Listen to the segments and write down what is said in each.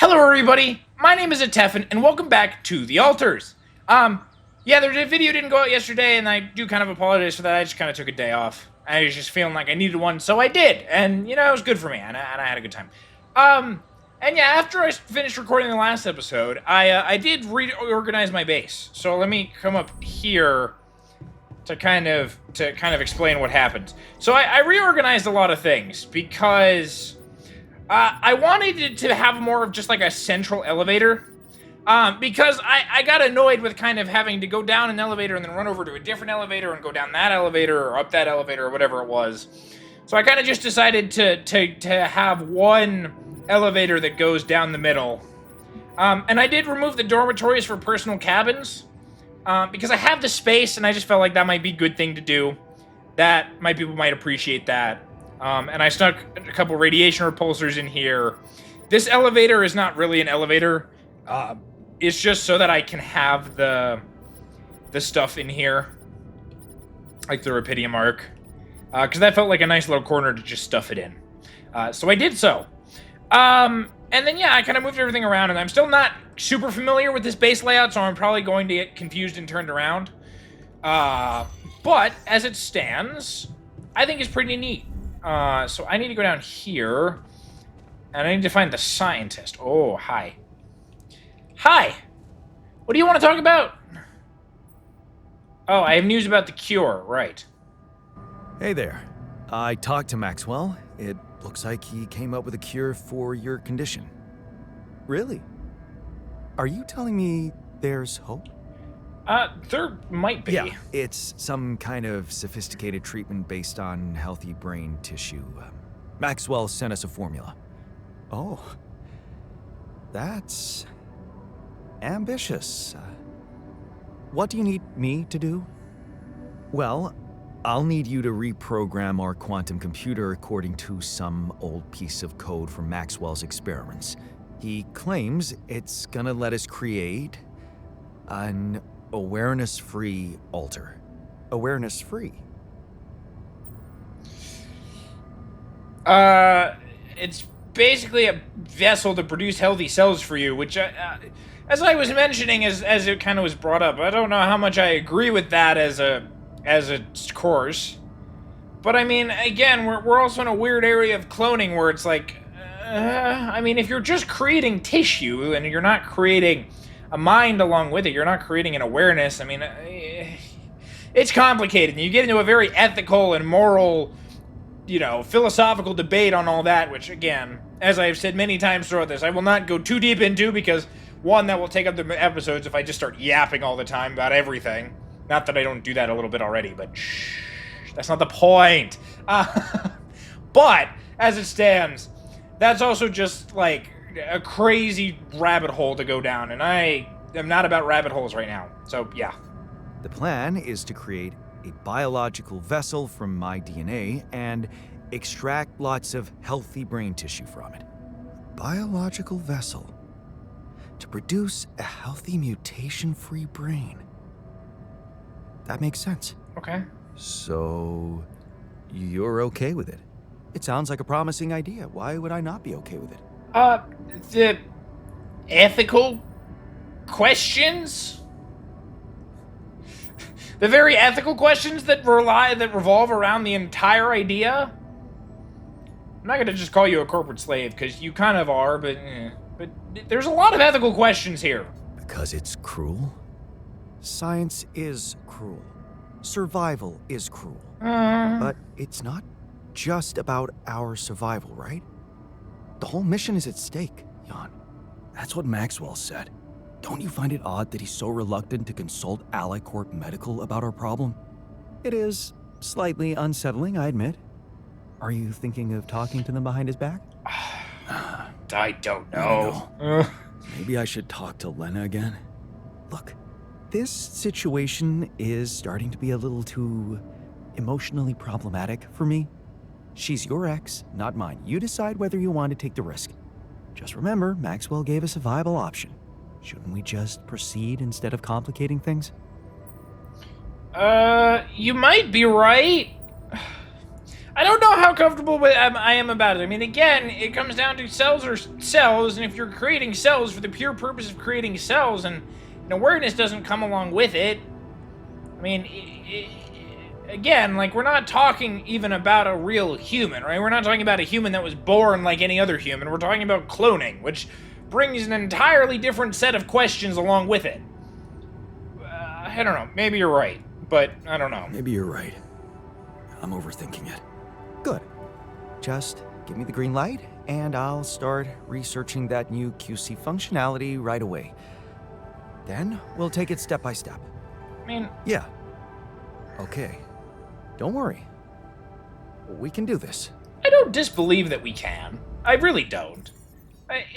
Hello everybody, my name is Atefan, and welcome back to The Altars. Yeah, the video didn't go out yesterday, and I do kind of apologize for that. I just kind of took a day off. I was just feeling like I needed one, so I did, and, you know, it was good for me, and I had a good time. And yeah, after I finished recording the last episode, I did reorganize my base. So let me come up here to kind of explain what happened. So I reorganized a lot of things, because I wanted it to have more of just like a central elevator, because I got annoyed with kind of having to go down an elevator and then run over to a different elevator and go down that elevator or up that elevator or whatever it was. So I kind of just decided to have one elevator that goes down the middle. And I did remove the dormitories for personal cabins, because I have the space and I just felt like that might be a good thing to do. People might appreciate that. And I stuck a couple radiation repulsors in here. This elevator is not really an elevator. It's just so that I can have the stuff in here, like the Rapidium arc, because that felt like a nice little corner to just stuff it in. So I did so. And then yeah, I kind of moved everything around, and I'm still not super familiar with this base layout, so I'm probably going to get confused and turned around. But as it stands, I think it's pretty neat. So I need to go down here, and I need to find the scientist. Oh, hi. Hi! What do you want to talk about? Oh, I have news about the cure, right. Hey there. I talked to Maxwell. It looks like he came up with a cure for your condition. Really? Are you telling me there's hope? There might be. Yeah, it's some kind of sophisticated treatment based on healthy brain tissue. Maxwell sent us a formula. Oh. That's ambitious. What do you need me to do? Well, I'll need you to reprogram our quantum computer according to some old piece of code from Maxwell's experiments. He claims it's gonna let us create an awareness-free altar. Awareness-free? It's basically a vessel to produce healthy cells for you, which, as I was mentioning, as it kind of was brought up, I don't know how much I agree with that as a course. But I mean, again, we're also in a weird area of cloning where it's like, I mean, if you're just creating tissue and you're not creating a mind along with it, you're not creating an awareness, I mean, it's complicated. You get into a very ethical and moral, you know, philosophical debate on all that, which, again, as I've said many times throughout this, I will not go too deep into, because, one, that will take up the episodes if I just start yapping all the time about everything. Not that I don't do that a little bit already, but shh, that's not the point. But, as it stands, that's also just, like, a crazy rabbit hole to go down, and I am not about rabbit holes right now, so yeah. The plan is to create a biological vessel from my DNA and extract lots of healthy brain tissue from it. Biological vessel to produce a healthy mutation-free brain. That makes sense. Okay. So, you're okay with it? It sounds like a promising idea. Why would I not be okay with it? The ethical questions? The very ethical questions that revolve around the entire idea? I'm not gonna just call you a corporate slave, because you kind of are, but there's a lot of ethical questions here. Because it's cruel? Science is cruel. Survival is cruel. But it's not just about our survival, right? The whole mission is at stake, Jan. That's what Maxwell said. Don't you find it odd that he's so reluctant to consult AliCorp Medical about our problem? It is slightly unsettling, I admit. Are you thinking of talking to them behind his back? I don't know. Maybe I should talk to Lena again. Look, this situation is starting to be a little too emotionally problematic for me. She's your ex, not mine. You decide whether you want to take the risk. Just remember, Maxwell gave us a viable option. Shouldn't we just proceed instead of complicating things? You might be right. I don't know how comfortable with I am about it. I mean, again, it comes down to cells or cells, and if you're creating cells for the pure purpose of creating cells, and awareness doesn't come along with it, I mean, again, like, we're not talking even about a real human, right? We're not talking about a human that was born like any other human. We're talking about cloning, which brings an entirely different set of questions along with it. I don't know. Maybe you're right, but I don't know. Maybe you're right. I'm overthinking it. Good. Just give me the green light, and I'll start researching that new QC functionality right away. Then we'll take it step by step. I mean... Yeah. Okay. Don't worry. We can do this. I don't disbelieve that we can. I really don't.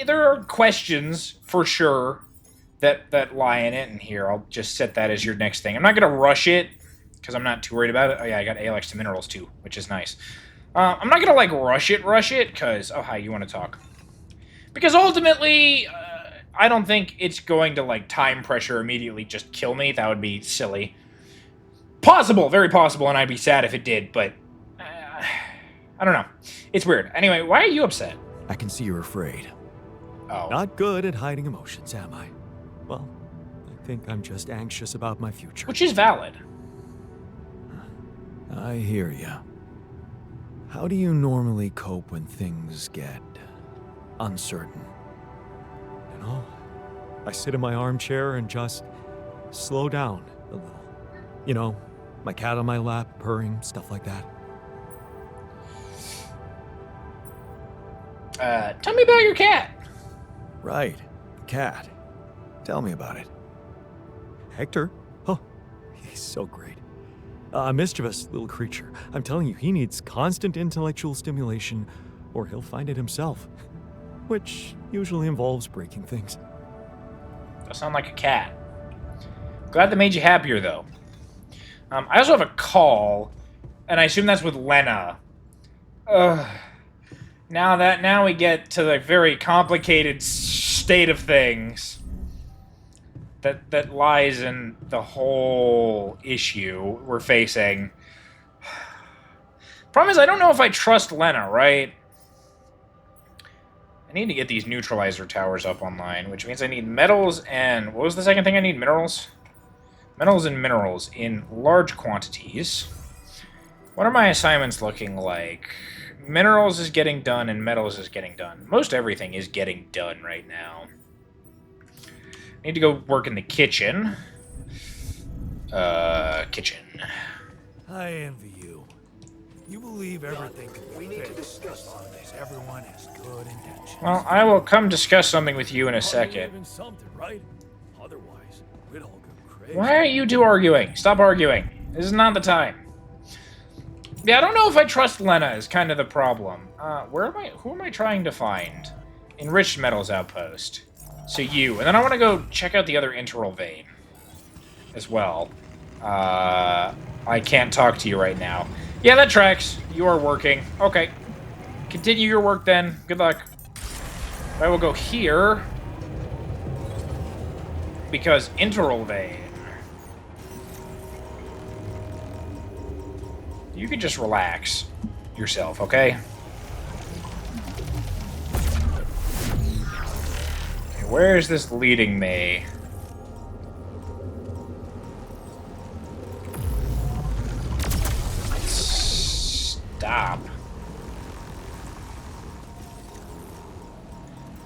There are questions, for sure, that lie in it, and here, I'll just set that as your next thing. I'm not going to rush it, because I'm not too worried about it. Oh yeah, I got ALX to minerals too, which is nice. I'm not going to, like, rush it, because... Oh, hi, you want to talk. Because ultimately, I don't think it's going to, like, time pressure immediately just kill me. That would be silly. Possible, very possible, and I'd be sad if it did, but... I don't know. It's weird. Anyway, why are you upset? I can see you're afraid. Oh. Not good at hiding emotions, am I? Well, I think I'm just anxious about my future. Which is valid. I hear you. How do you normally cope when things get uncertain? You know, I sit in my armchair and just slow down a little. You know, my cat on my lap, purring, stuff like that. Tell me about your cat. Right, the cat. Tell me about it. Hector? Oh, he's so great. A mischievous little creature. I'm telling you, he needs constant intellectual stimulation, or he'll find it himself. Which usually involves breaking things. Does sound like a cat. Glad that made you happier, though. I also have a call, and I assume that's with Lena. Now we get to the very complicated state of things that lies in the whole issue we're facing. Problem is, I don't know if I trust Lena, right? I need to get these neutralizer towers up online, which means I need metals and... What was the second thing I need? Minerals? Metals and minerals in large quantities. What are my assignments looking like? Minerals is getting done and metals is getting done. Most everything is getting done right now. I need to go work in the kitchen. Kitchen. I envy you. You believe everything can be fixed as long as everyone has good intentions. Well, I will come discuss something with you in a second. Something, right? Otherwise, we'd all go crazy. Why are you two arguing? Stop arguing. This is not the time. Yeah, I don't know if I trust Lena is kind of the problem. Who am I trying to find? Enriched Metals Outpost. So you. And then I want to go check out the other Integral Vein as well. I can't talk to you right now. Yeah, that tracks. You are working. Okay. Continue your work then. Good luck. I will go here. Because Integral Vein. You can just relax yourself, okay? Okay, where is this leading me? Stop.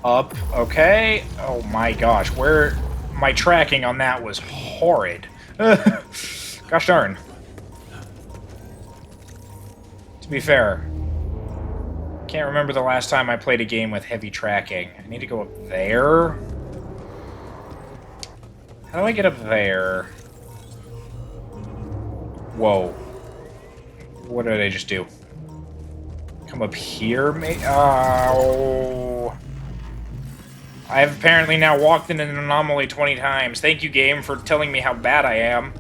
Up, okay. Oh my gosh, where... My tracking on that was horrid. Gosh darn. To be fair, can't remember the last time I played a game with heavy tracking. I need to go up there. How do I get up there? Whoa. What did I just do? Come up here, mate? Oh. I have apparently now walked in an anomaly 20 times. Thank you, game, for telling me how bad I am.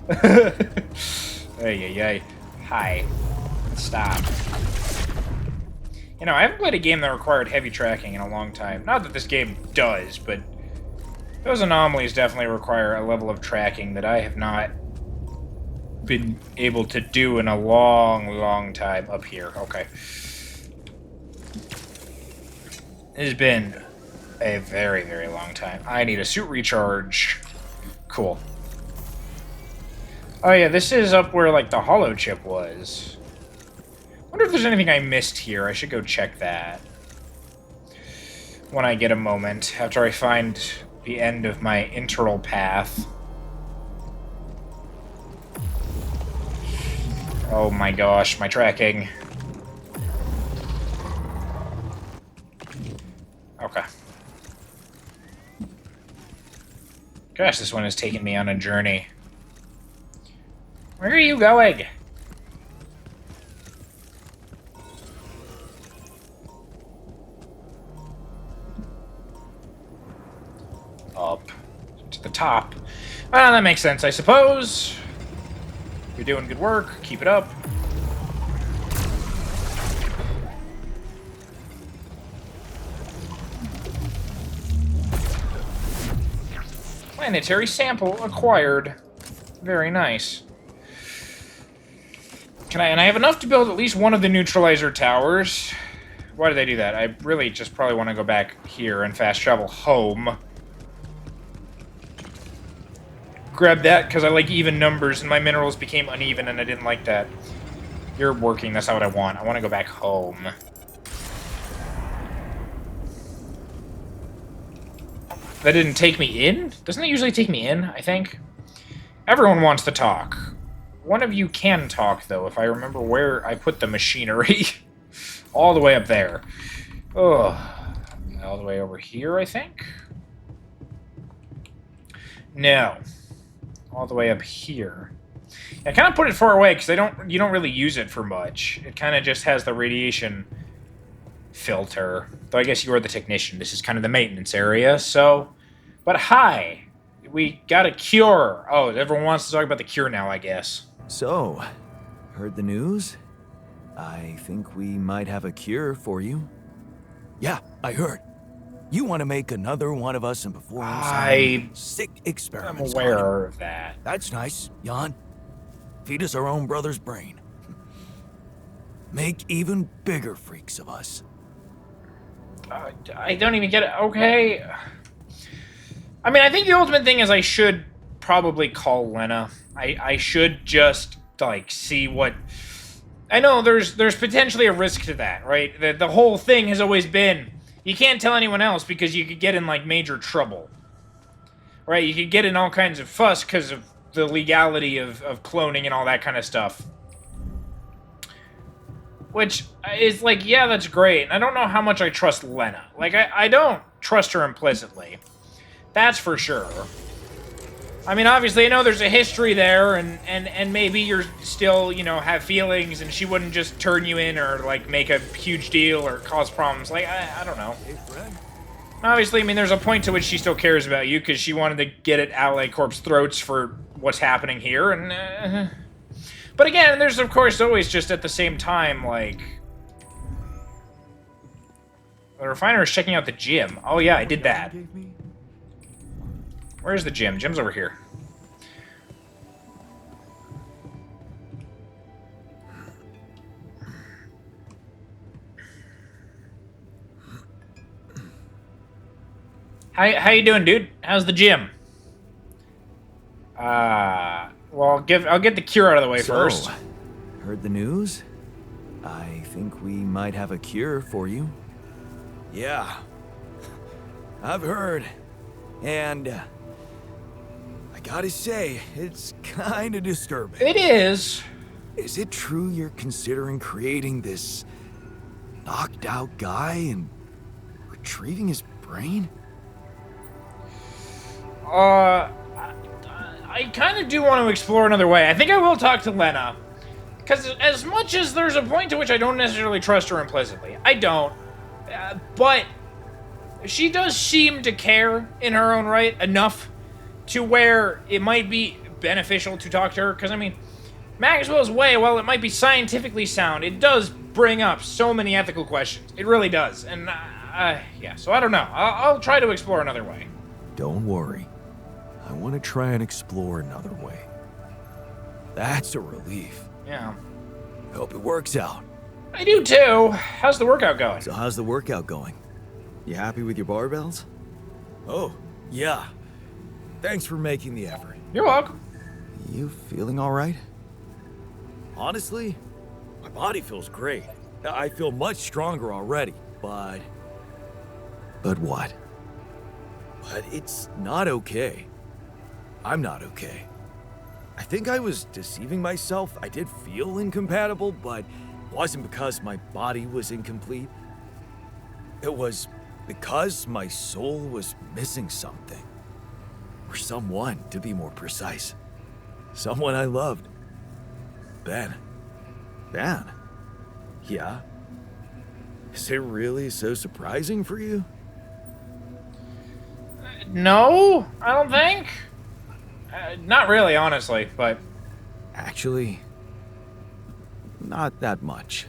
Ay. Hi. Stop. You know, I haven't played a game that required heavy tracking in a long time. Not that this game does, but those anomalies definitely require a level of tracking that I have not been able to do in a long time. Up here. Okay. It has been a very long time. I need a suit recharge. Cool. Oh yeah, this is up where, like, the hollow chip was. Wonder if there's anything I missed here. I should go check that. When I get a moment, after I find the end of my internal path. Oh my gosh, my tracking. Okay. Gosh, this one has taken me on a journey. Where are you going? Up to the top. Well, that makes sense, I suppose. You're doing good work. Keep it up. Planetary sample acquired. Very nice. And I have enough to build at least one of the neutralizer towers. Why did I do that? I really just probably want to go back here and fast travel home. Grab that, because I like even numbers, and my minerals became uneven, and I didn't like that. You're working, that's not what I want. I want to go back home. That didn't take me in? Doesn't it usually take me in, I think? Everyone wants to talk. One of you can talk, though, if I remember where I put the machinery. All the way up there. Oh, all the way over here, I think? No. All the way up here. I kind of put it far away, because you don't really use it for much. It kind of just has the radiation filter. Though I guess you are the technician. This is kind of the maintenance area, so... But hi! We got a cure! Oh, everyone wants to talk about the cure now, I guess. So, heard the news? I think we might have a cure for you. Yeah, I heard. You want to make another one of us and perform some sick I'm experiments. aware of that. That's nice, Jan. Feed us our own brother's brain. Make even bigger freaks of us. I don't even get it. Okay. I mean, I think the ultimate thing is I should probably call Lena. I should just, like, see what... I know there's potentially a risk to that, right? The whole thing has always been, you can't tell anyone else because you could get in, like, major trouble. Right? You could get in all kinds of fuss because of the legality of cloning and all that kind of stuff. Which is, like, yeah, that's great. And I don't know how much I trust Lena. Like, I don't trust her implicitly. That's for sure. I mean, obviously, I know there's a history there, and maybe you're still, you know, have feelings, and she wouldn't just turn you in or, like, make a huge deal or cause problems. Like, I don't know. Hey, friend. Obviously, I mean, there's a point to which she still cares about you, because she wanted to get at Ally Corp's throats for what's happening here, and... But again, there's, of course, always just at the same time, like... The refiner is checking out the gym. Oh, yeah, I did that. Where's the gym? Gym's over here. How you doing, dude? How's the gym? Well, I'll get the cure out of the way first. Heard the news? I think we might have a cure for you. Yeah. I've heard. And... I gotta say, it's kinda disturbing. It is. Is it true you're considering creating this knocked out guy and retrieving his brain? I kind of do want to explore another way. I think I will talk to Lena. Because as much as there's a point to which I don't necessarily trust her implicitly, I don't. But she does seem to care in her own right enough to where it might be beneficial to talk to her. Because, I mean, Maxwell's way, while it might be scientifically sound, it does bring up so many ethical questions. It really does. And, yeah, so I don't know. I'll try to explore another way. Don't worry. I want to try and explore another way. That's a relief. Yeah. Hope it works out. I do too. How's the workout going? So how's the workout going? You happy with your barbells? Oh, yeah. Thanks for making the effort. You're welcome. You feeling all right? Honestly, my body feels great. I feel much stronger already, but... But what? But it's not okay. I'm not okay. I think I was deceiving myself. I did feel incompatible, but it wasn't because my body was incomplete. It was because my soul was missing something. Or someone, to be more precise. Someone I loved. Ben. Ben? Yeah? Is it really so surprising for you? No, I don't think. Not really, honestly, but... Actually, not that much.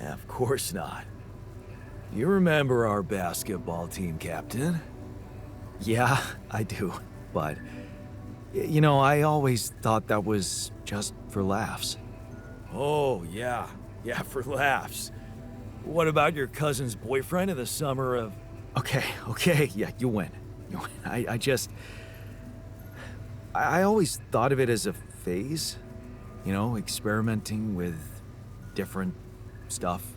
Of course not. You remember our basketball team captain? Yeah, I do, but... You know, I always thought that was just for laughs. Oh, yeah. Yeah, for laughs. What about your cousin's boyfriend in the summer of... Okay, yeah, you win. You win. I always thought of it as a phase. You know, experimenting with different stuff.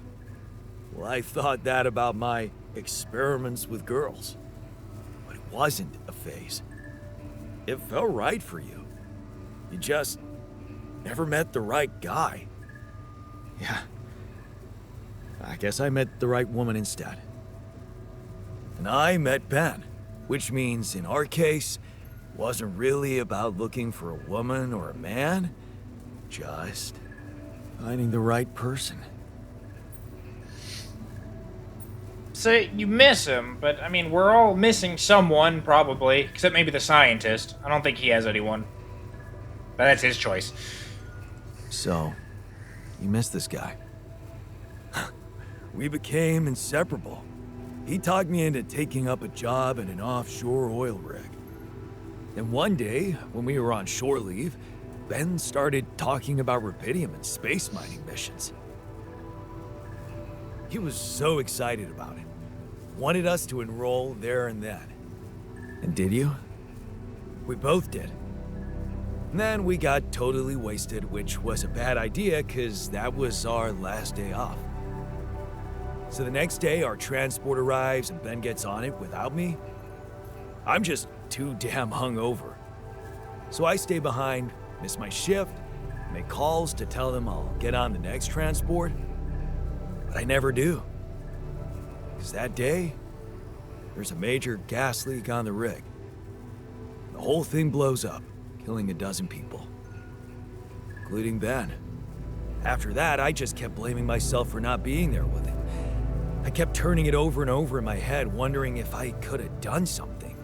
Well, I thought that about my experiments with girls. But it wasn't a phase. It felt right for you. You just never met the right guy. Yeah. I guess I met the right woman instead. And I met Ben, which means in our case, it wasn't really about looking for a woman or a man, just finding the right person. So you miss him, but I mean, we're all missing someone, probably. Except maybe the scientist. I don't think he has anyone. But that's his choice. So, you miss this guy? We became inseparable. He talked me into taking up a job at an offshore oil rig. And one day, when we were on shore leave, Ben started talking about rubidium and space mining missions. He was so excited about it. Wanted us to enroll there and then. And did you? We both did. And then we got totally wasted, which was a bad idea because that was our last day off. So the next day, our transport arrives and Ben gets on it without me. I'm just too damn hungover. So I stay behind, miss my shift, make calls to tell them I'll get on the next transport. But I never do. Because that day, there's a major gas leak on the rig. The whole thing blows up, killing a dozen people, including Ben. After that, I just kept blaming myself for not being there with him. I kept turning it over and over in my head, wondering if I could have done something.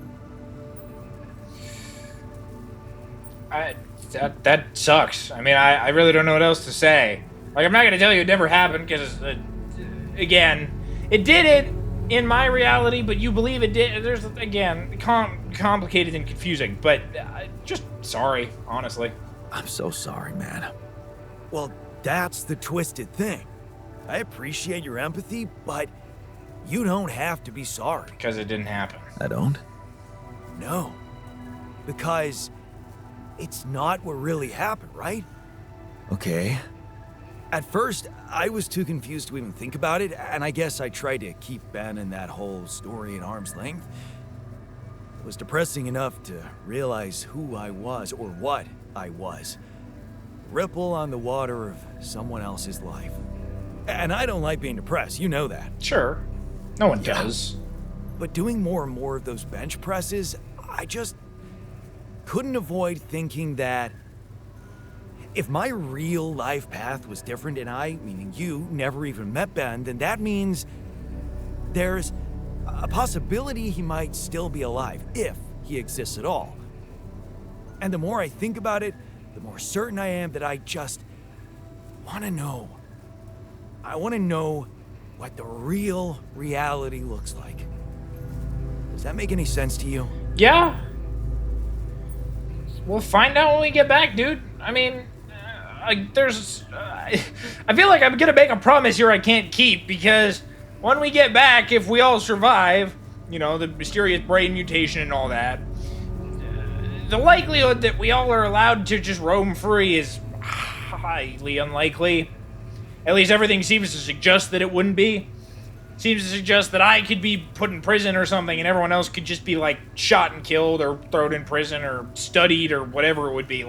That sucks. I mean, I really don't know what else to say. Like, I'm not gonna tell you it never happened, because, again, it did it in my reality, but you believe it did. There's, again, complicated and confusing, but just sorry, honestly. I'm so sorry, man. Well, that's the twisted thing. I appreciate your empathy, but you don't have to be sorry. Because it didn't happen. I don't? No. Because it's not what really happened, right? Okay. At first, I was too confused to even think about it, and I guess I tried to keep Ben and that whole story at arm's length. It was depressing enough to realize who I was, or what I was. Ripple on the water of someone else's life. And I don't like being depressed, you know that. Sure. No one does. But doing more and more of those bench presses, I just couldn't avoid thinking that if my real life path was different and I, meaning you, never even met Ben, then that means there's a possibility he might still be alive, if he exists at all. And the more I think about it, the more certain I am that I just want to know. I want to know what the real reality looks like. Does that make any sense to you? Yeah. We'll find out when we get back, dude. I mean, there's... I feel like I'm gonna make a promise here I can't keep, because when we get back, if we all survive, you know, the mysterious brain mutation and all that, the likelihood that we all are allowed to just roam free is highly unlikely. At least everything seems to suggest that it wouldn't be. Seems to suggest that I could be put in prison or something, and everyone else could just be, like, shot and killed, or thrown in prison, or studied, or whatever it would be.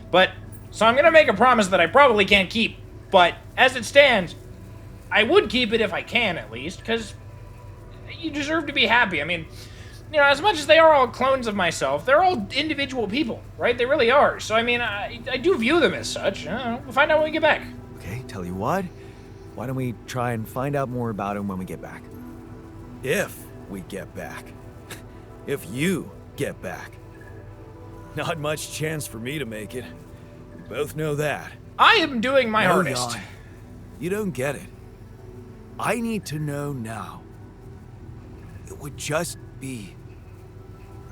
But, so I'm gonna make a promise that I probably can't keep, but as it stands, I would keep it if I can, at least, because you deserve to be happy. I mean, you know, as much as they are all clones of myself, they're all individual people, right? They really are. So, I mean, I do view them as such. We'll find out when we get back. Okay, tell you what. Why don't we try and find out more about him when we get back? If we get back. If you get back. Not much chance for me to make it. We both know that. I am doing my hardest. Jan, you don't get it. I need to know now. It would just be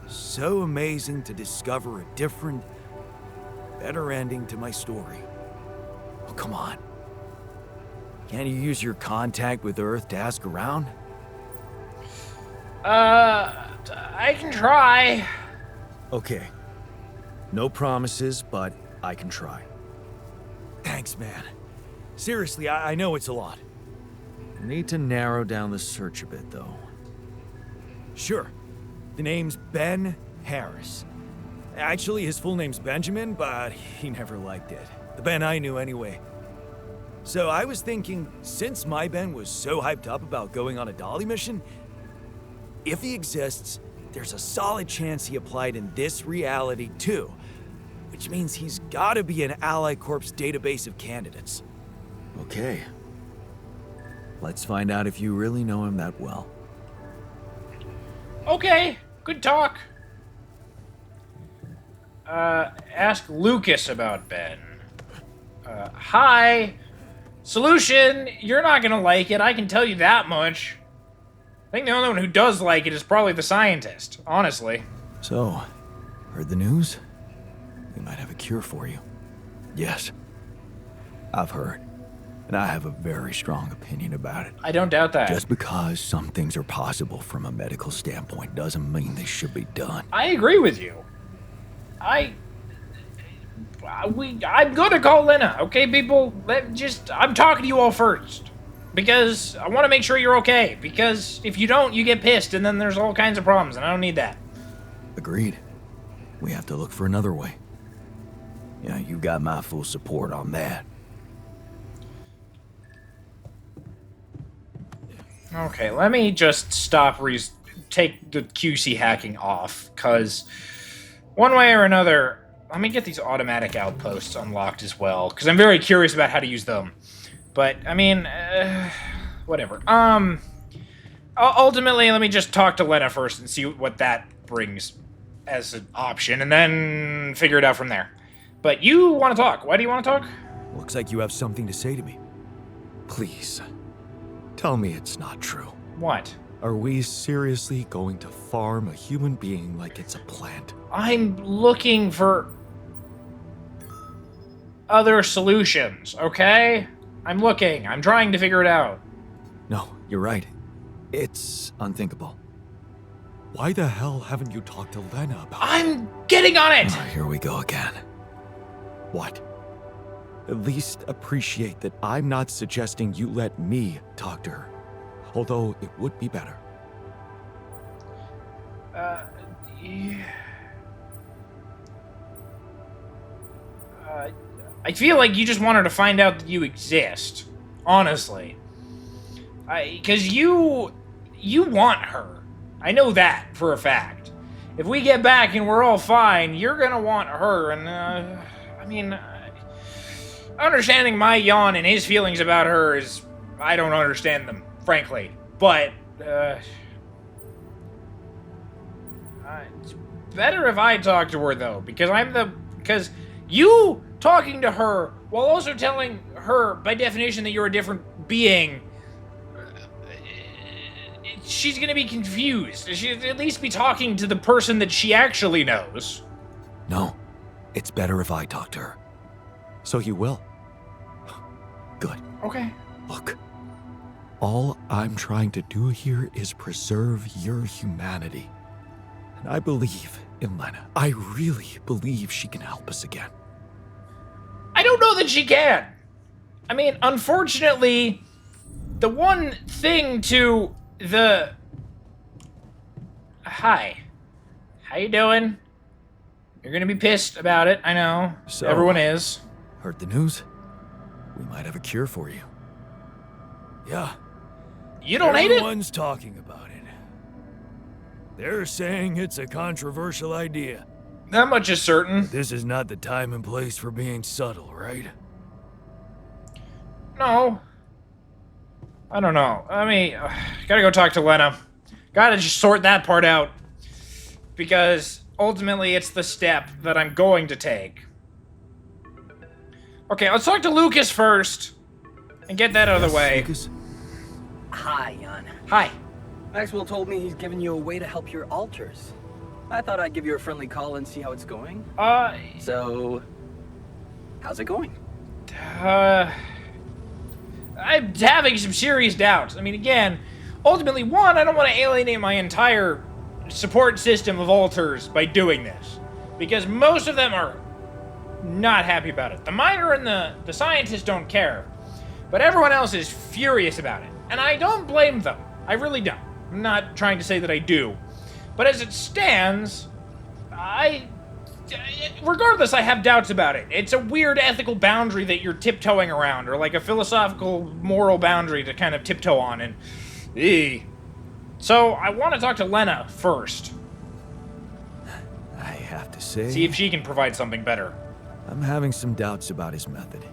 so amazing to discover a different, better ending to my story. Oh, come on. Can't you use your contact with Earth to ask around? I can try. Okay. No promises, but I can try. Thanks, man. Seriously, I know it's a lot. Need to narrow down the search a bit, though. Sure. The name's Ben Harris. Actually, his full name's Benjamin, but he never liked it. The Ben I knew anyway. So I was thinking, since my Ben was so hyped up about going on a Dolly mission, if he exists, there's a solid chance he applied in this reality too, which means he's gotta be an Ally Corps database of candidates. Okay. Let's find out if you really know him that well. Okay, good talk. Ask Lucas about Ben. Hi. Solution, you're not gonna like it, I can tell you that much. I think the only one who does like it is probably the scientist, honestly. So, heard the news? We might have a cure for you. Yes. I've heard. And I have a very strong opinion about it. I don't doubt that. Just because some things are possible from a medical standpoint doesn't mean they should be done. I agree with you. I'm gonna call Lena, okay, people? I'm talking to you all first. Because I want to make sure you're okay. Because if you don't, you get pissed, and then there's all kinds of problems, and I don't need that. Agreed. We have to look for another way. Yeah, you got my full support on that. Okay, let me just stop take the QC hacking off, because one way or another, let me get these automatic outposts unlocked as well, because I'm very curious about how to use them. But, I mean, whatever. Ultimately, let me just talk to Lena first and see what that brings as an option, and then figure it out from there. But you want to talk. Why do you want to talk? Looks like you have something to say to me. Please, tell me it's not true. What? Are we seriously going to farm a human being like it's a plant? I'm looking for other solutions, okay? I'm looking. I'm trying to figure it out. No, you're right. It's unthinkable. Why the hell haven't you talked to Lena about it? I'm getting on it! Oh, here we go again. What? At least appreciate that I'm not suggesting you let me talk to her. Although it would be better. Yeah. I feel like you just want her to find out that you exist. Honestly. Because you want her. I know that for a fact. If we get back and we're all fine, you're gonna want her, and, I mean, understanding my yawn and his feelings about her is... I don't understand them, frankly. But, it's better if I talk to her, though, because you talking to her while also telling her, by definition, that you're a different being, she's gonna be confused. She'd at least be talking to the person that she actually knows. No. It's better if I talk to her. So you will? Good. Okay. Look, all I'm trying to do here is preserve your humanity. And I believe in Lena. I really believe she can help us again. I don't know that she can. I mean, unfortunately, the one thing to the... Hi. How you doing? You're gonna be pissed about it, I know. So, everyone is. Heard the news? We might have a cure for you. Yeah. You don't hate it? Everyone's talking about it. They're saying it's a controversial idea. That much is certain. This is not the time and place for being subtle, right? No. I don't know. I mean, gotta go talk to Lena. Gotta just sort that part out. Because ultimately it's the step that I'm going to take. Okay, let's talk to Lucas first. And get that out of the way. Lucas? Hi, Jan. Hi. Maxwell told me he's giving you a way to help your altars. I thought I'd give you a friendly call and see how it's going. So, how's it going? I'm having some serious doubts. I mean, again, ultimately, one, I don't want to alienate my entire support system of altars by doing this. Because most of them are not happy about it. The miner and the scientists don't care. But everyone else is furious about it. And I don't blame them. I really don't. I'm not trying to say that I do. But as it stands, regardless, I have doubts about it. It's a weird ethical boundary that you're tiptoeing around, or like a philosophical, moral boundary to kind of tiptoe on, and... So, I want to talk to Lena first. I have to say... See if she can provide something better. I'm having some doubts about his method.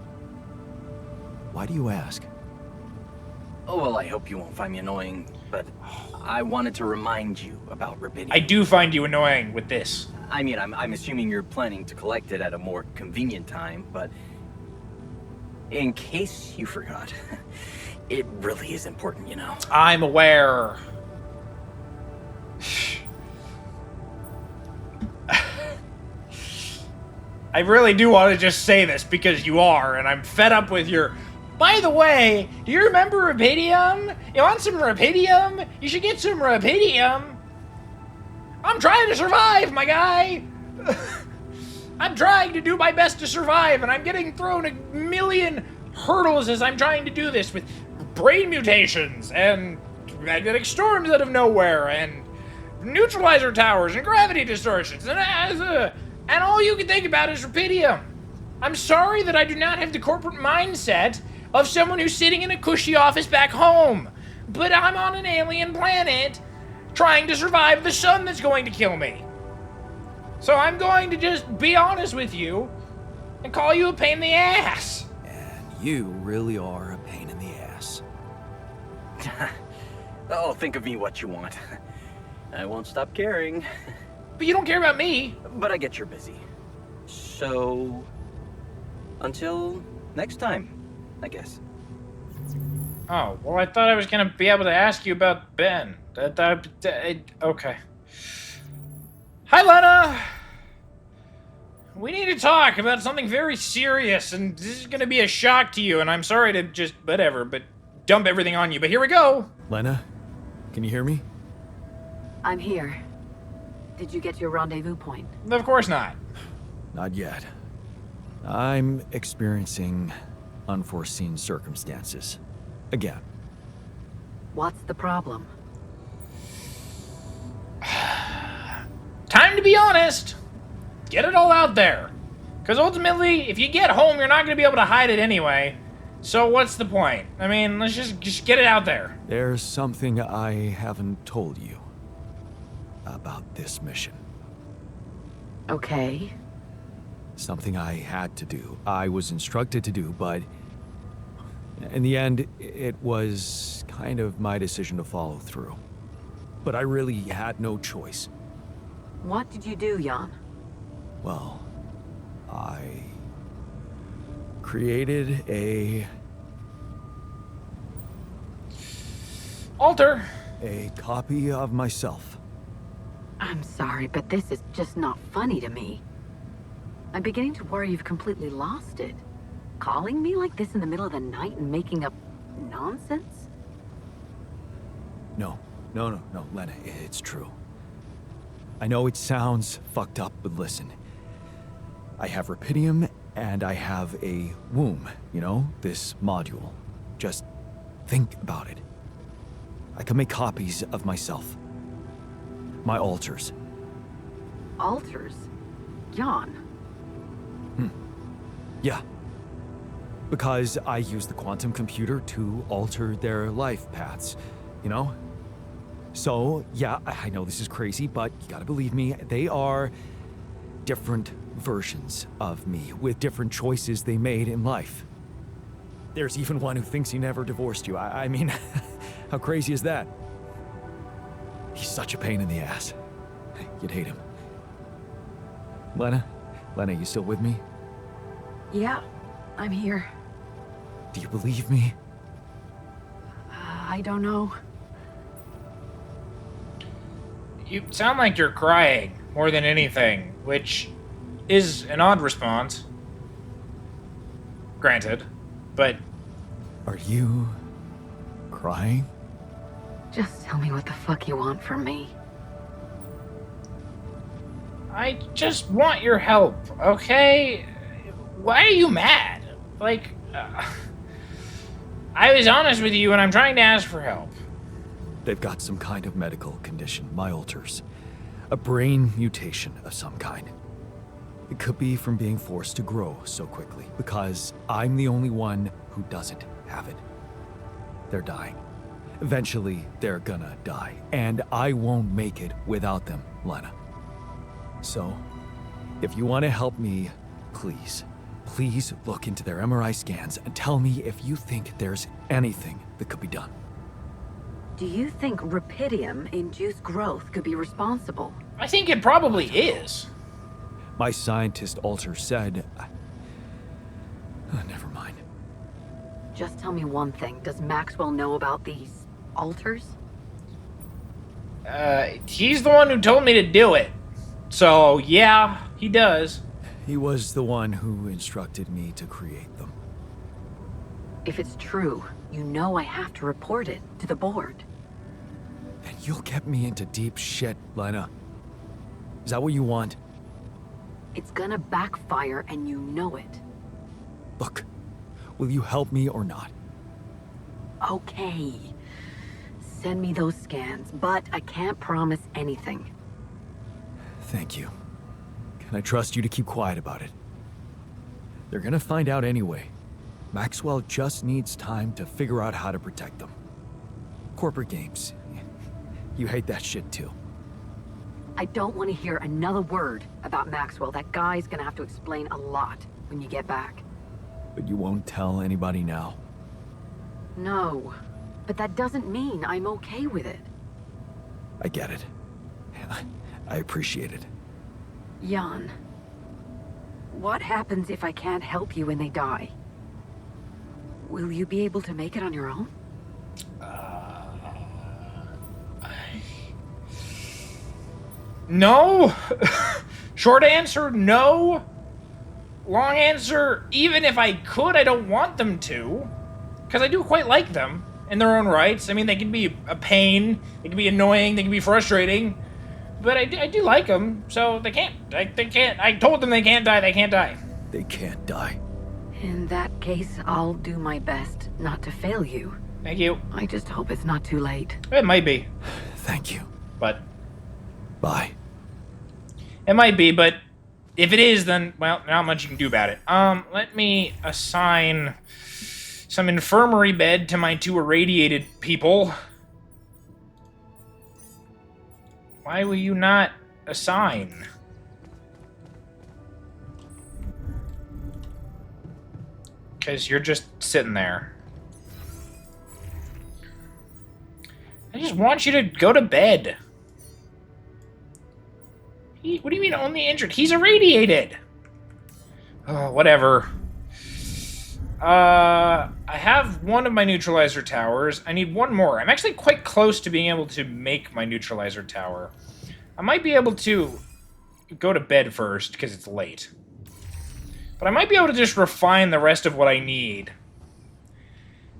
Why do you ask? Oh, well, I hope you won't find me annoying, but I wanted to remind you about rubidium. I do find you annoying with this. I mean, I'm assuming you're planning to collect it at a more convenient time, but in case you forgot, it really is important, you know. I'm aware. I really do want to just say this because you are, and I'm fed up with your... By the way, do you remember rubidium? You want some rubidium? You should get some rubidium. I'm trying to survive, my guy. I'm trying to do my best to survive, and I'm getting thrown a million hurdles as I'm trying to do this with brain mutations and magnetic storms out of nowhere and neutralizer towers and gravity distortions and all you can think about is rubidium. I'm sorry that I do not have the corporate mindset of someone who's sitting in a cushy office back home, but I'm on an alien planet trying to survive the sun that's going to kill me. So I'm going to just be honest with you and call you a pain in the ass. And you really are a pain in the ass. Oh, think of me what you want. I won't stop caring. But you don't care about me. But I get you're busy. So, until next time, I guess. Oh, well, I thought I was going to be able to ask you about Ben. Okay. Hi, Lena! We need to talk about something very serious, and this is going to be a shock to you, and I'm sorry to just, whatever, but dump everything on you. But here we go! Lena, can you hear me? I'm here. Did you get your rendezvous point? Of course not. Not yet. I'm experiencing unforeseen circumstances. Again. What's the problem? Time to be honest. Get it all out there. Because ultimately, if you get home, you're not going to be able to hide it anyway. So what's the point? I mean, let's just get it out there. There's something I haven't told you about this mission. Okay. Something I had to do. I was instructed to do, but in the end, it was kind of my decision to follow through. But I really had no choice. What did you do, Jan? Well, I created a Alter. copy of myself. I'm sorry, but this is just not funny to me. I'm beginning to worry you've completely lost it. Calling me like this in the middle of the night and making up nonsense? No, Lena, it's true. I know it sounds fucked up, but listen. I have Rapidium, and I have a womb, you know? This module. Just think about it. I can make copies of myself. My alters. Alters? Jan. Yeah. Because I use the quantum computer to alter their life paths, you know? So, yeah, I know this is crazy, but you gotta believe me, they are different versions of me with different choices they made in life. There's even one who thinks he never divorced you. I mean, how crazy is that? He's such a pain in the ass. You'd hate him. Lena, you still with me? Yeah, I'm here. Do you believe me? I don't know. You sound like you're crying more than anything, which is an odd response. Granted, but... Are you crying? Just tell me what the fuck you want from me. I just want your help, okay? Why are you mad? Like, I was honest with you and I'm trying to ask for help. They've got some kind of medical condition, my alters. A brain mutation of some kind. It could be from being forced to grow so quickly, because I'm the only one who doesn't have it. They're dying. Eventually, they're gonna die, and I won't make it without them, Lena. So, if you want to help me, please look into their MRI scans and tell me if you think there's anything that could be done. Do you think Rapidium-induced growth could be responsible? I think it probably is. My scientist alter said... never mind. Just tell me one thing. Does Maxwell know about these alters? He's the one who told me to do it. So, yeah, he does. He was the one who instructed me to create them. If it's true, you know I have to report it to the board. And you'll get me into deep shit, Lena. Is that what you want? It's gonna backfire and you know it. Look, will you help me or not? Okay. Send me those scans, but I can't promise anything. Thank you. Can I trust you to keep quiet about it? They're gonna find out anyway. Maxwell just needs time to figure out how to protect them. Corporate games. You hate that shit too. I don't want to hear another word about Maxwell. That guy's gonna have to explain a lot when you get back. But you won't tell anybody now? No, but that doesn't mean I'm okay with it. I get it. I appreciate it. Jan, what happens if I can't help you when they die? Will you be able to make it on your own? No. Short answer, no. Long answer, even if I could, I don't want them to. Because I do quite like them in their own rights. I mean, they can be a pain, they can be annoying, they can be frustrating. But I do like them, so they can't. They can't. I told them they can't die, they can't die. They can't die. In that case, I'll do my best not to fail you. Thank you. I just hope it's not too late. It might be. Thank you. But... Bye. It might be, but if it is, then, well, not much you can do about it. Let me assign some infirmary bed to my 2 irradiated people. Why will you not assign? Because you're just sitting there. I just want you to go to bed. What do you mean only injured? He's irradiated. Oh, whatever. I have one of my neutralizer towers. I need one more. I'm actually quite close to being able to make my neutralizer tower. I might be able to go to bed first, because it's late. But I might be able to just refine the rest of what I need.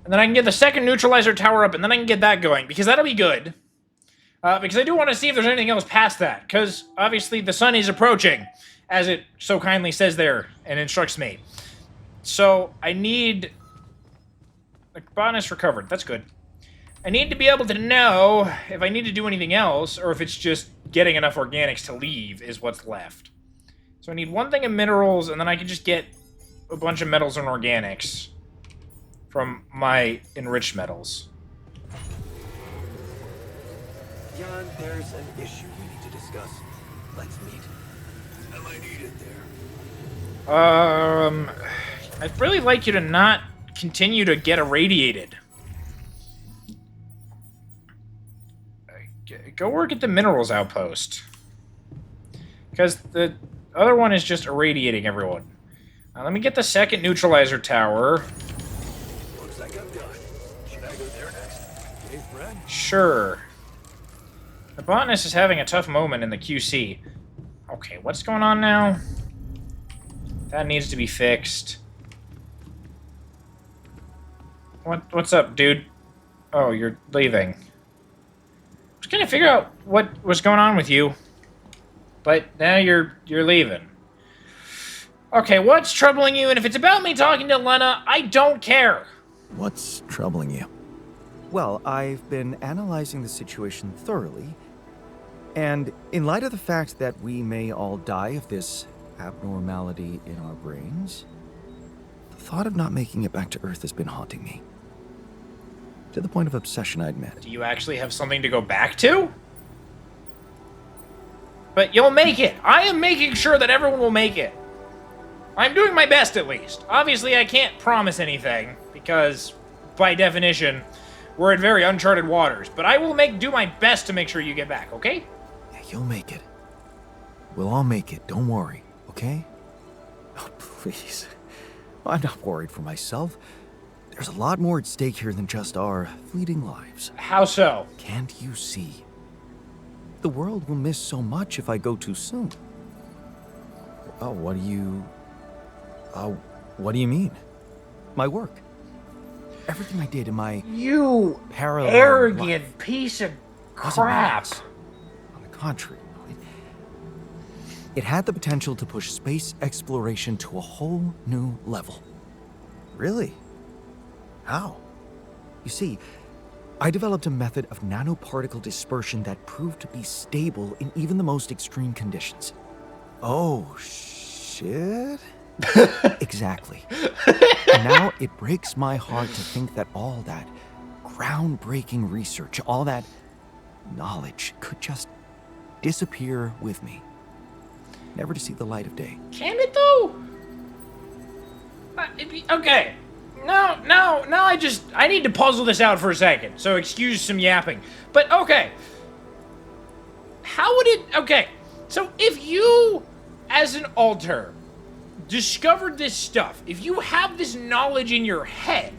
And then I can get the second neutralizer tower up, and then I can get that going, because that'll be good. Because I do want to see if there's anything else past that, because obviously the sun is approaching, as it so kindly says there and instructs me. So I need... The botanist recovered. That's good. I need to be able to know if I need to do anything else, or if it's just getting enough organics to leave is what's left. So I need one thing of minerals, and then I can just get a bunch of metals and organics from my enriched metals. Jan, there's an issue we need to discuss. Let's meet. I might eat it there. I'd really like you to not continue to get irradiated. Go work at the minerals outpost. Because the other one is just irradiating everyone. Let me get the second neutralizer tower. Looks like I'm done. Should I go there next? Hey, friend. Sure. The botanist is having a tough moment in the QC. Okay, what's going on now? That needs to be fixed. What's up, dude? Oh, you're leaving. I was gonna figure out what was going on with you, but now you're leaving. Okay, what's troubling you? And if it's about me talking to Lena, I don't care. What's troubling you? Well, I've been analyzing the situation thoroughly, and in light of the fact that we may all die of this abnormality in our brains, the thought of not making it back to Earth has been haunting me. To the point of obsession, I admit. Do you actually have something to go back to? But you'll make it. I am making sure that everyone will make it. I'm doing my best, at least. Obviously, I can't promise anything, because, by definition, we're in very uncharted waters. But I will do my best to make sure you get back, okay? Yeah, you'll make it. We'll all make it, don't worry, okay? Oh, please. I'm not worried for myself. There's a lot more at stake here than just our fleeting lives. How so? Can't you see? The world will miss so much if I go too soon. Oh, what do you mean? My work. Everything I did in my You parallel arrogant life piece of wasn't crap. nice. On the contrary, it had the potential to push space exploration to a whole new level. Really? How? You see, I developed a method of nanoparticle dispersion that proved to be stable in even the most extreme conditions. Oh, shit? Exactly. And now it breaks my heart to think that all that groundbreaking research, all that knowledge could just disappear with me, never to see the light of day. Can it, though? Okay. No, I need to puzzle this out for a second, so excuse some yapping. But, okay. How would it... Okay, so if you, as an alter, discovered this stuff, if you have this knowledge in your head,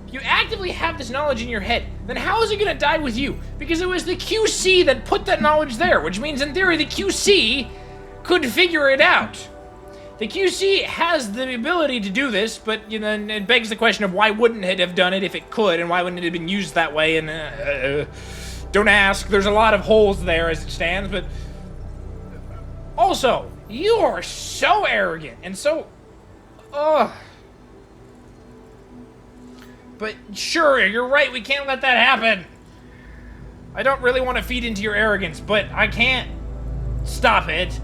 if you actively have this knowledge in your head, then how is it going to die with you? Because it was the QC that put that knowledge there, which means, in theory, the QC could figure it out. The QC has the ability to do this, but, you know, it begs the question of why wouldn't it have done it if it could, and why wouldn't it have been used that way, and, don't ask. There's a lot of holes there as it stands, but... Also, you are so arrogant, and so... Ugh. But, sure, you're right, we can't let that happen. I don't really want to feed into your arrogance, but I can't stop it.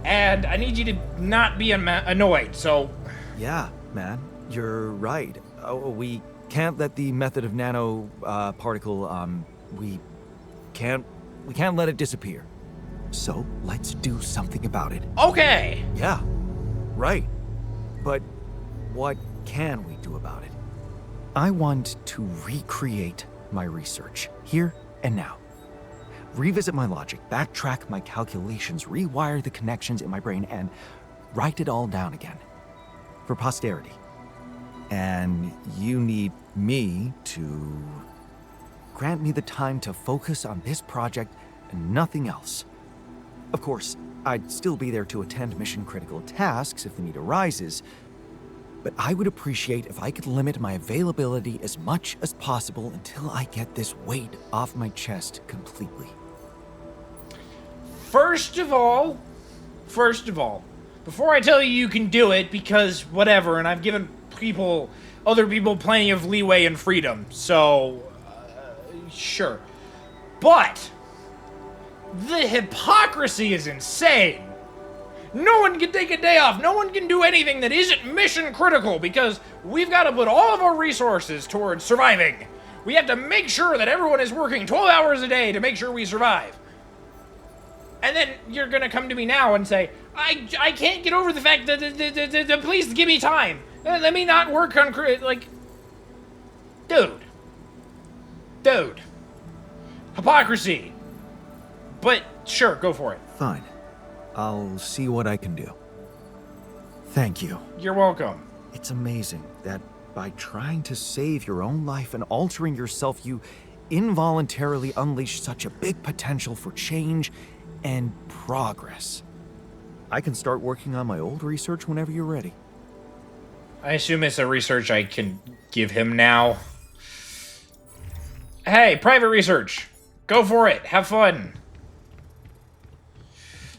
And I need you to not be annoyed, so... Yeah, man, you're right. We can't let the method of nano particle, we can't let it disappear. So, let's do something about it. Okay! Yeah, right. But what can we do about it? I want to recreate my research, here and now. Revisit my logic, backtrack my calculations, rewire the connections in my brain, and write it all down again. For posterity. And you need me to grant me the time to focus on this project and nothing else. Of course, I'd still be there to attend mission-critical tasks if the need arises, but I would appreciate if I could limit my availability as much as possible until I get this weight off my chest completely. First of all, before I tell you you can do it, because whatever, and I've given other people plenty of leeway and freedom, so, sure. But, the hypocrisy is insane. No one can take a day off. No one can do anything that isn't mission critical because we've got to put all of our resources towards surviving. We have to make sure that everyone is working 12 hours a day to make sure we survive. And then you're going to come to me now and say, I can't get over the fact that, please give me time. Let me not work on, like, dude. Hypocrisy. But, sure, go for it. Fine. I'll see what I can do. Thank you. You're welcome. It's amazing that by trying to save your own life and altering yourself, you involuntarily unleash such a big potential for change and progress. I can start working on my old research whenever you're ready. I assume it's a research I can give him now. Hey, private research. Go for it. Have fun.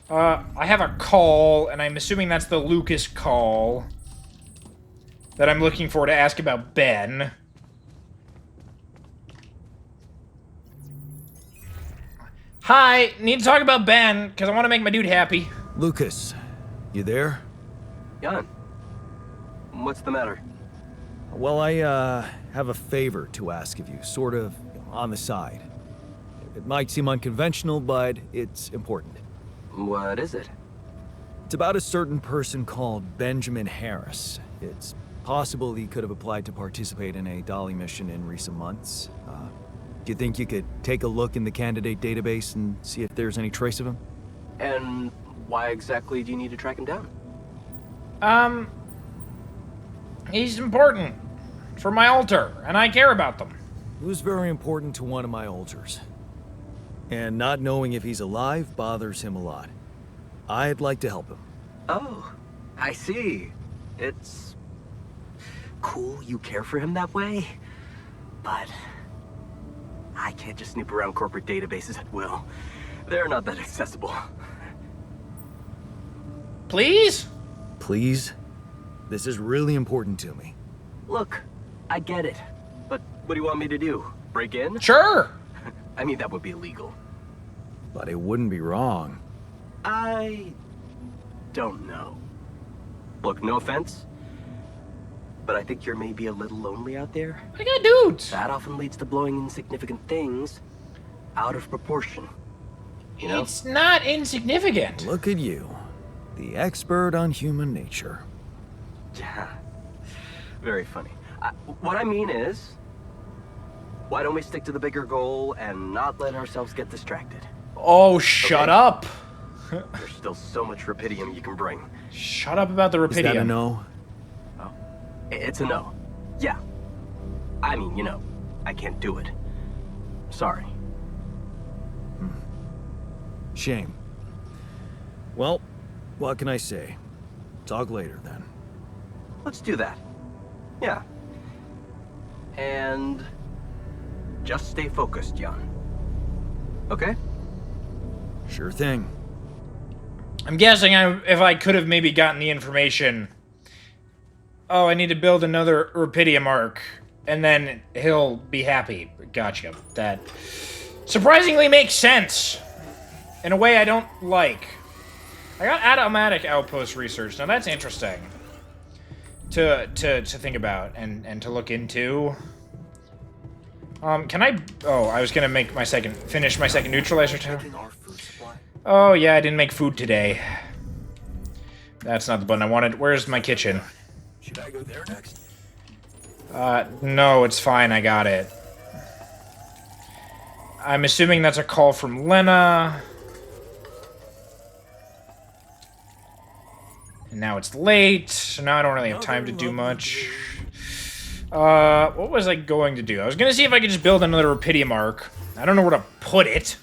I have a call, and I'm assuming that's the Lucas call that I'm looking for to ask about Ben. Hi, need to talk about Ben, because I want to make my dude happy. Lucas, you there? Jan, what's the matter? Well, I, have a favor to ask of you, sort of on the side. It might seem unconventional, but it's important. What is it? It's about a certain person called Benjamin Harris. It's possible he could have applied to participate in a Dolly mission in recent months. Do you think you could take a look in the candidate database and see if there's any trace of him? And why exactly do you need to track him down? He's important for my altar, and I care about them. He was very important to one of my altars. And not knowing if he's alive bothers him a lot. I'd like to help him. Oh, I see. It's cool you care for him that way, but I can't just snoop around corporate databases at will. They're not that accessible. Please? Please? This is really important to me. Look, I get it, but what do you want me to do? Break in? Sure. I mean, that would be illegal. But it wouldn't be wrong. I don't know. Look, no offense, but I think you're maybe a little lonely out there. I got dudes. That often leads to blowing insignificant things out of proportion. You know? It's not insignificant. Look at you, the expert on human nature. Yeah, very funny. What I mean is, why don't we stick to the bigger goal and not let ourselves get distracted? Oh, shut up. There's still so much rupidium you can bring. Shut up about the Is that a rupidium. no? Oh, it's a no. Yeah. I mean, you know, I can't do it. Sorry. Shame. Well, what can I say? Talk later then. Let's do that. Yeah. And just stay focused, Jan. Okay? Sure thing. I'm guessing if I could have maybe gotten the information. Oh, I need to build another rupidium arc, and then he'll be happy. Gotcha. That surprisingly makes sense in a way I don't like. I got automatic outpost research. Now that's interesting to think about and to look into. Can I? Oh, I was gonna make finish my second neutralizer too. Oh yeah, I didn't make food today. That's not the button I wanted. Where's my kitchen? Should I go there next? No, it's fine. I got it. I'm assuming that's a call from Lena. And now it's late, so now I don't really have time to do much. What was I going to do? I was going to see if I could just build another rupidium arc. I don't know where to put it.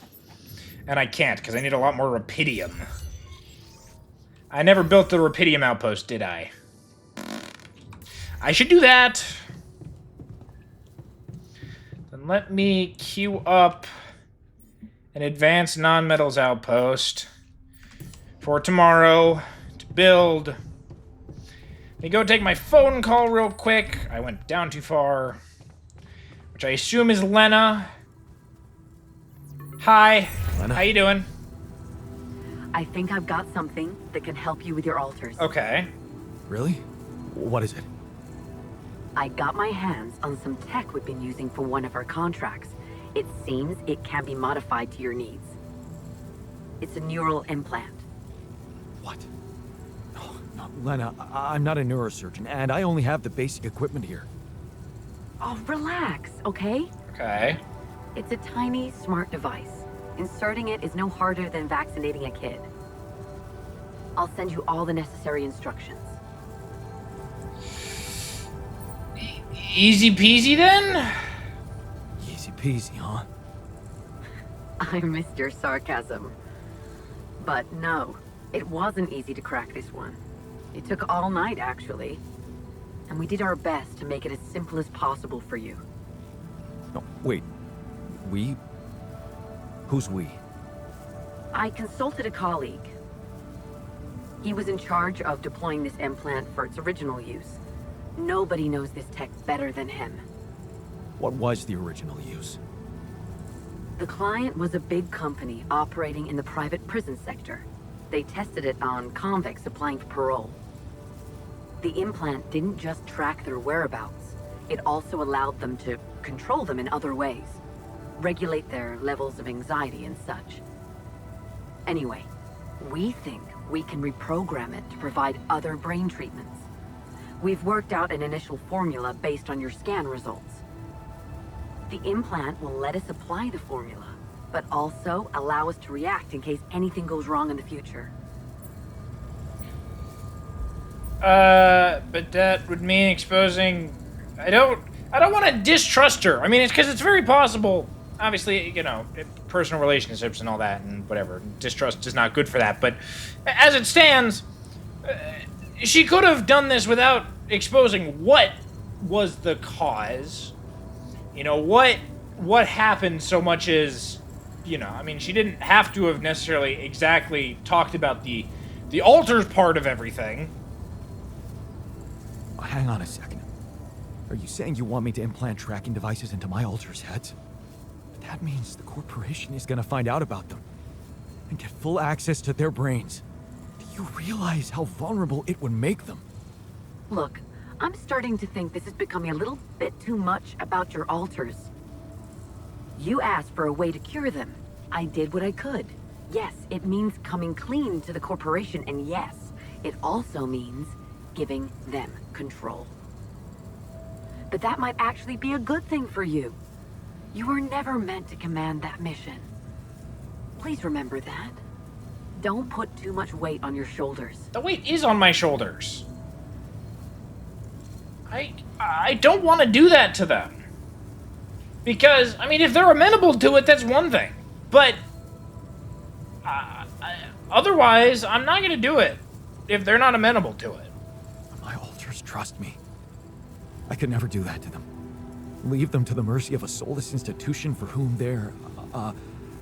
And And I can't, because I need a lot more Rapidium. I never built the Rapidium outpost, did I? I should do that. Then let me queue up an advanced non-metals outpost for tomorrow to build. Let me go take my phone call real quick. I went down too far. Which I assume is Lena. Hi. Lena? How you doing? I think I've got something that can help you with your altars. Okay. Really? What is it? I got my hands on some tech we've been using for one of our contracts. It seems it can be modified to your needs. It's a neural implant. What? Oh, no, Lena, I'm not a neurosurgeon, and I only have the basic equipment here. Oh, relax, okay? Okay. It's a tiny, smart device. Inserting it is no harder than vaccinating a kid. I'll send you all the necessary instructions. Easy peasy then? Easy peasy, huh? I missed your sarcasm. But no, it wasn't easy to crack this one. It took all night, actually. And we did our best to make it as simple as possible for you. No, wait. We? Who's we? I consulted a colleague. He was in charge of deploying this implant for its original use. Nobody knows this tech better than him. What was the original use? The client was a big company operating in the private prison sector. They tested it on convicts applying for parole. The implant didn't just track their whereabouts. It also allowed them to control them in other ways. Regulate their levels of anxiety and such. Anyway, we think we can reprogram it to provide other brain treatments. We've worked out an initial formula based on your scan results. The implant will let us apply the formula, but also allow us to react in case anything goes wrong in the future. But that would mean exposing... I don't want to distrust her. I mean, it's because it's very possible. Obviously, you know, personal relationships and all that and whatever. Distrust is not good for that. But as it stands, she could have done this without exposing what was the cause. You know, what happened so much as, you know, I mean, she didn't have to have necessarily exactly talked about the altars part of everything. Hang on a second. Are you saying you want me to implant tracking devices into my alters' heads? But that means the corporation is gonna find out about them and get full access to their brains. Do you realize how vulnerable it would make them? Look, I'm starting to think this is becoming a little bit too much about your altars. You asked for a way to cure them. I did what I could. Yes, it means coming clean to the corporation, and yes, it also means giving them control. But that might actually be a good thing for you. You were never meant to command that mission. Please remember that. Don't put too much weight on your shoulders. The weight is on my shoulders. I don't want to do that to them. Because, I mean, if they're amenable to it, that's one thing. But, otherwise, I'm not going to do it if they're not amenable to it. My alters trust me. I could never do that to them. Leave them to the mercy of a soulless institution for whom they're a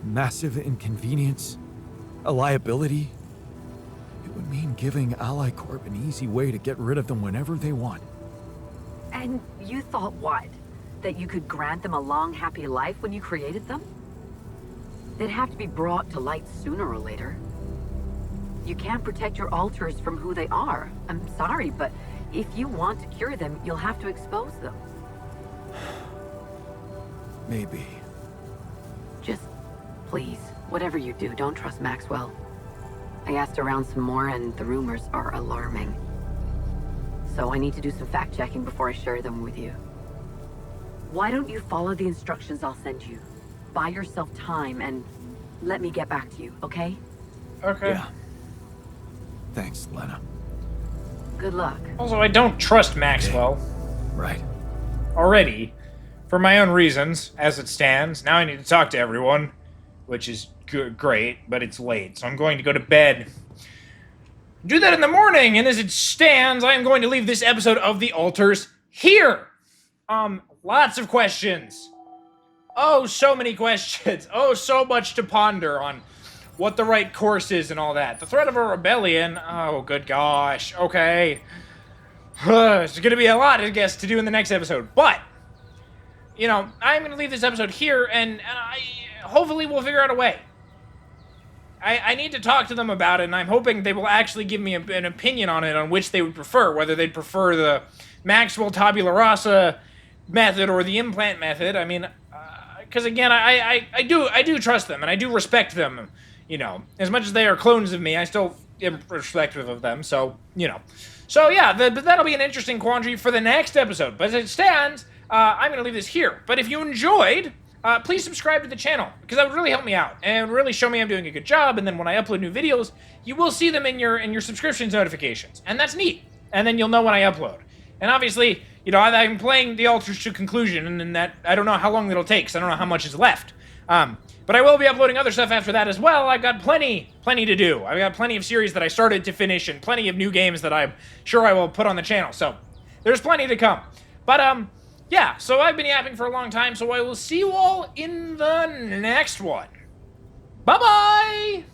massive inconvenience, a liability. It would mean giving Ally Corp an easy way to get rid of them whenever they want. And you thought what? That you could grant them a long, happy life when you created them? They'd have to be brought to light sooner or later. You can't protect your alters from who they are. I'm sorry, but if you want to cure them, you'll have to expose them. Maybe. Just, please, whatever you do, don't trust Maxwell. I asked around some more, and the rumors are alarming. So I need to do some fact-checking before I share them with you. Why don't you follow the instructions I'll send you? Buy yourself time and let me get back to you, okay? Okay. Yeah. Thanks, Lena. Good luck. Also, I don't trust Maxwell. Right. Already. For my own reasons, as it stands. Now I need to talk to everyone. Which is great, but it's late, so I'm going to go to bed. Do that in the morning, and as it stands, I am going to leave this episode of The Alters here. Lots of questions. Oh, so many questions. Oh, so much to ponder on what the right course is and all that. The threat of a rebellion. Oh, good gosh. Okay. It's going to be a lot, I guess, to do in the next episode. But, you know, I'm going to leave this episode here, and hopefully we'll figure out a way. I need to talk to them about it, and I'm hoping they will actually give me an opinion on it, on which they would prefer, whether they'd prefer the Maxwell tabula rasa method or the implant method. I mean, because again, I do trust them, and I do respect them, you know. As much as they are clones of me, I still am respectful of them, so, you know. So yeah, but that'll be an interesting quandary for the next episode. But as it stands, I'm going to leave this here. But if you enjoyed, please subscribe to the channel, because that would really help me out and really show me I'm doing a good job. And then when I upload new videos, you will see them in your subscriptions notifications, and that's neat. And then you'll know when I upload. And obviously, you know, I'm playing The Alters to conclusion, and that I don't know how long it'll take, because I don't know how much is left. But I will be uploading other stuff after that as well. I've got plenty to do. I've got plenty of series that I started to finish, and plenty of new games that I'm sure I will put on the channel. So there's plenty to come. But yeah, so I've been yapping for a long time, so I will see you all in the next one. Bye-bye!